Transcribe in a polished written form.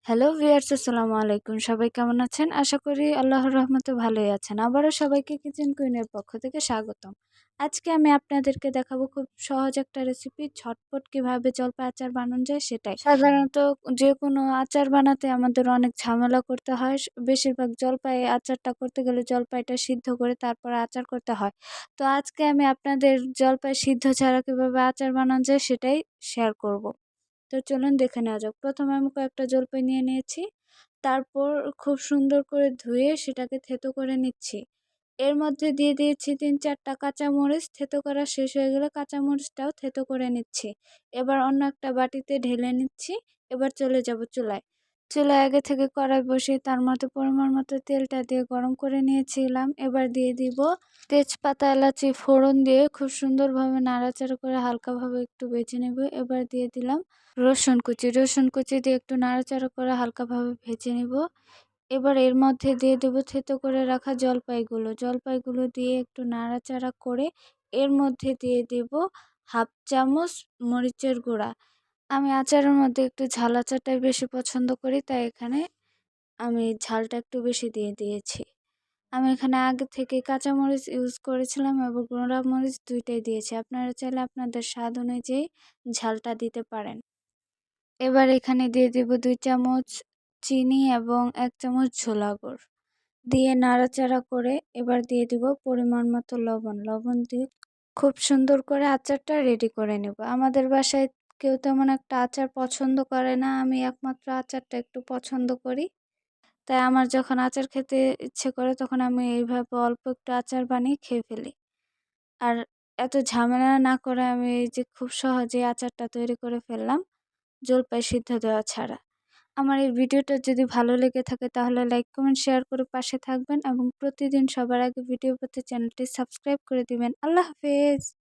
Hello viewers, আসসালামু আলাইকুম। সবাই কেমন আছেন? আশা করি আল্লাহর রহমতে ভালোই আছেন। আবারও সবাইকে কিচেন কুইনের পক্ষ থেকে স্বাগতম। আজকে আমি আপনাদেরকে দেখাবো খুব সহজ একটা রেসিপি, ঝটপট কিভাবে জলপাই আচার বানানো যায় সেটাই। সাধারণত যেকোনো আচার বানাতে আমাদের অনেক ঝামেলা করতে হয়। বেশিরভাগ জলপাই আচারটা করতে গেলে জলপাইটা সিদ্ধ করে তারপর আচার করতে হয়। তো আজকে আমি আপনাদের জলপাই সিদ্ধ ছাড়া কিভাবে আচার বানানো যায় সেটাই শেয়ার করব। তো চলুন দেখে নেওয়া যাক। প্রথমে আমি কয়েকটা জলপাই নিয়ে নিয়েছি। তারপর খুব সুন্দর করে ধুয়ে সেটাকে থেতো করে নিচ্ছি। এর মধ্যে দিয়ে দিয়েছি ৩-৪টা কাঁচামরিচ। থেতো করা শেষ হয়ে গেলে কাঁচামরিচটাও থেতো করে নিচ্ছি। এবার অন্য একটা বাটিতে ঢেলে নিচ্ছি। এবার চলে যাব চুলায়। চুলায় আগে থেকে কড়াই বসিয়ে তার মধ্যে পরিমাণ মতো তেলটা দিয়ে গরম করে নিয়েছিলাম। এবার দিয়ে দিব তেজপাতা, এলাচি ফোড়ন দিয়ে খুব সুন্দরভাবে নাড়াচাড়া করে হালকাভাবে একটু ভেজে নেব। এবার দিয়ে দিলাম রসুন কুচি দিয়ে একটু নাড়াচাড়া করে হালকাভাবে ভেজে নিব। এবার এর মধ্যে দিয়ে দেবো থেতো করে রাখা জলপাইগুলো দিয়ে একটু নাড়াচাড়া করে এর মধ্যে দিয়ে দেব হাফ চামচ মরিচের গুঁড়া। আমি আচারের মধ্যে একটু ঝাল আচারটাই বেশি পছন্দ করি, তাই এখানে আমি ঝালটা একটু বেশি দিয়ে দিয়েছি। আমি এখানে আগে থেকে কাঁচামরিচ ইউজ করেছিলাম এবং গুঁড়া মরিচ দুইটাই দিয়েছি। আপনারা চাইলে আপনাদের স্বাদ অনুযায়ী ঝালটা দিতে পারেন। এবার এখানে দিয়ে দিব ২ চামচ চিনি এবং ১ চামচ ঝোলা গুড় দিয়ে নাড়াচাড়া করে এবার দিয়ে দিব পরিমাণ মতো লবণ দিয়ে খুব সুন্দর করে আচারটা রেডি করে নেব। আমাদের বাসায় কেউ তেমন একটা আচার পছন্দ করে না, আমি একমাত্র আচারটা একটু পছন্দ করি। তাই আমার যখন আচার খেতে ইচ্ছে করে তখন আমি এইভাবে অল্প একটু আচার বানিয়ে খেয়ে ফেলি। আর এত ঝামেলা না করে আমি এই যে খুব সহজেই আচারটা তৈরি করে ফেললাম, জলপাই সিদ্ধ দেওয়া ছাড়া। আমার এই ভিডিওটা যদি ভালো লেগে থাকে তাহলে লাইক, কমেন্ট, শেয়ার করে পাশে থাকবেন এবং প্রতিদিন সবার আগে ভিডিও পেতে চ্যানেলটি সাবস্ক্রাইব করে দিবেন। আল্লাহ হাফেজ।